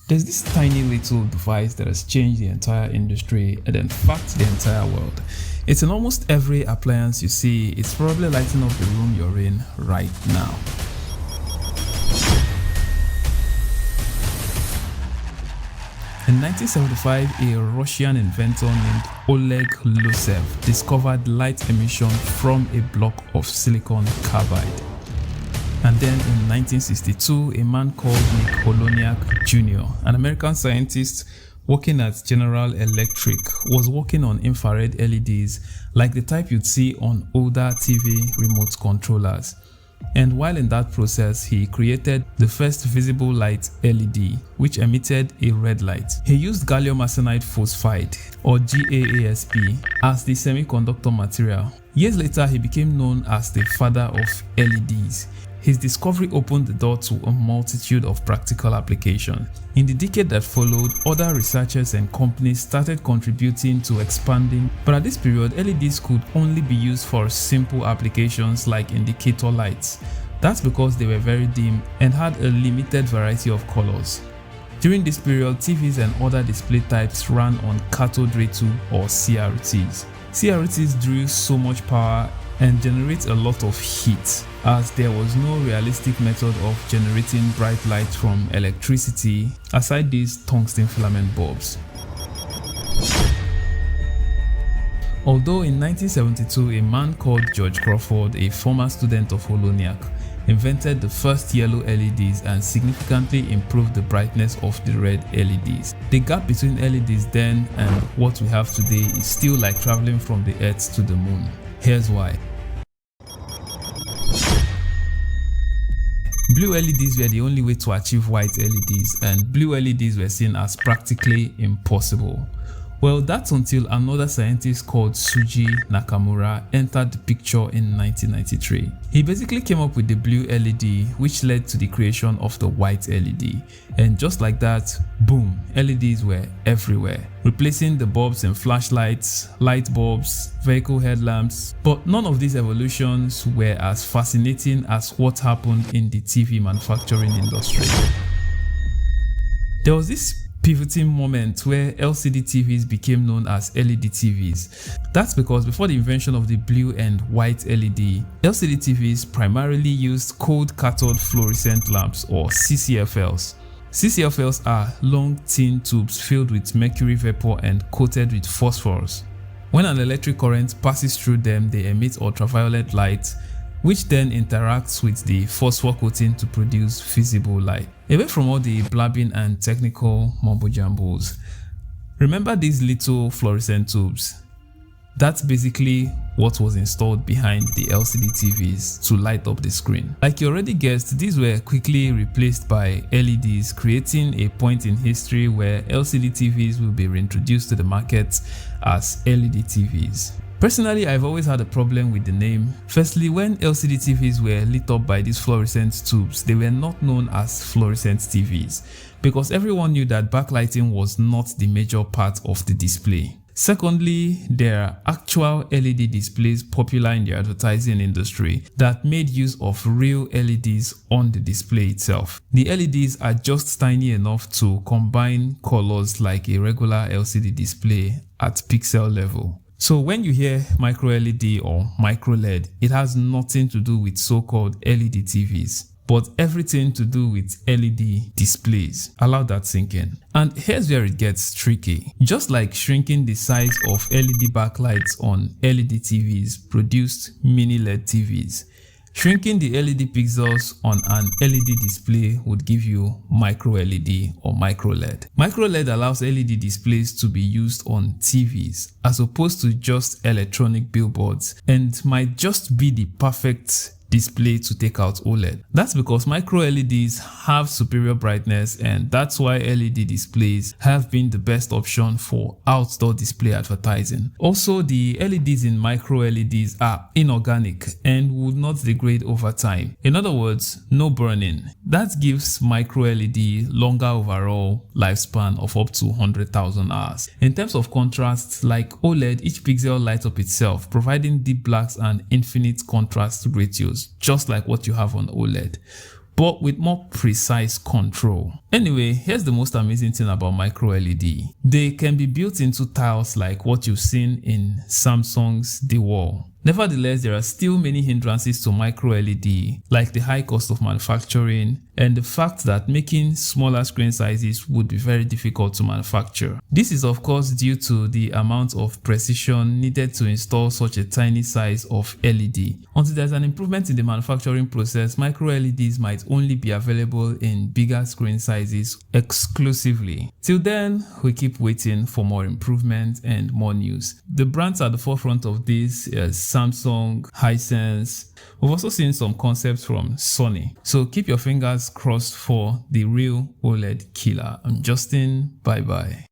There's this tiny little device that has changed the entire industry and in fact the entire world. It's in almost every appliance you see. It's probably lighting up the room you're in right now. In 1975, a Russian inventor named Oleg Losev discovered light emission from a block of silicon carbide. And then in 1962, a man called Nick Holoniak Jr., an American scientist working at General Electric, was working on infrared LEDs like the type you'd see on older TV remote controllers. And while in that process, he created the first visible light LED, which emitted a red light. He used gallium arsenide phosphide, or GaAsP, as the semiconductor material. Years later, he became known as the father of LEDs. His discovery opened the door to a multitude of practical applications. In the decade that followed, other researchers and companies started contributing to expanding, but at this period, LEDs could only be used for simple applications like indicator lights. That's because they were very dim and had a limited variety of colors. During this period, TVs and other display types ran on cathode ray tube or CRTs. CRTs drew so much power and generate a lot of heat, as there was no realistic method of generating bright light from electricity aside these tungsten filament bulbs. Although in 1972 a man called George Crawford, a former student of Holoniak, invented the first yellow LEDs and significantly improved the brightness of the red LEDs. The gap between LEDs then and what we have today is still like traveling from the Earth to the moon. Here's why. Blue LEDs were the only way to achieve white LEDs, and blue LEDs were seen as practically impossible. Well, that's until another scientist called Tsuji Nakamura entered the picture in 1993. He basically came up with the blue LED, which led to the creation of the white LED. And just like that, boom, LEDs were everywhere, replacing the bulbs in flashlights, light bulbs, vehicle headlamps. But none of these evolutions were as fascinating as what happened in the TV manufacturing industry. There was this pivoting moment where LCD TVs became known as LED TVs. That's because before the invention of the blue and white LED, LCD TVs primarily used cold cathode fluorescent lamps, or CCFLs. CCFLs are long thin tubes filled with mercury vapor and coated with phosphorus. When an electric current passes through them, they emit ultraviolet light, which then interacts with the phosphor coating to produce visible light. Away from all the blabbing and technical mumbo jambos, remember these little fluorescent tubes? That's basically what was installed behind the LCD TVs to light up the screen. Like you already guessed, these were quickly replaced by LEDs, creating a point in history where LCD TVs will be reintroduced to the market as LED TVs. Personally, I've always had a problem with the name. Firstly, when LCD TVs were lit up by these fluorescent tubes, they were not known as fluorescent TVs because everyone knew that backlighting was not the major part of the display. Secondly, there are actual LED displays popular in the advertising industry that made use of real LEDs on the display itself. The LEDs are just tiny enough to combine colors like a regular LCD display at pixel level. So when you hear micro LED or micro LED, it has nothing to do with so-called LED TVs, but everything to do with LED displays. Allow that sink in. And here's where it gets tricky. Just like shrinking the size of LED backlights on LED TVs produced mini LED TVs, shrinking the LED pixels on an LED display would give you micro LED or micro LED. Micro LED allows LED displays to be used on TVs as opposed to just electronic billboards and might just be the perfect display to take out OLED. That's because micro LEDs have superior brightness, and that's why LED displays have been the best option for outdoor display advertising. Also, the LEDs in micro LEDs are inorganic and would not degrade over time. In other words, no burning. That gives micro LED longer overall lifespan of up to 100,000 hours. In terms of contrast, like OLED, each pixel lights up itself, providing deep blacks and infinite contrast ratios, just like what you have on OLED, but with more precise control. Anyway, here's the most amazing thing about micro LED. They can be built into tiles like what you've seen in Samsung's The Wall. Nevertheless, there are still many hindrances to micro LED, like the high cost of manufacturing and the fact that making smaller screen sizes would be very difficult to manufacture. This is of course due to the amount of precision needed to install such a tiny size of LED. Until there's an improvement in the manufacturing process, micro LEDs might only be available in bigger screen sizes exclusively. Till then, we keep waiting for more improvement and more news. The brands at the forefront of this is Samsung, Hisense. We've also seen some concepts from Sony. So keep your fingers crossed for the real OLED killer. I'm Justin. Bye bye.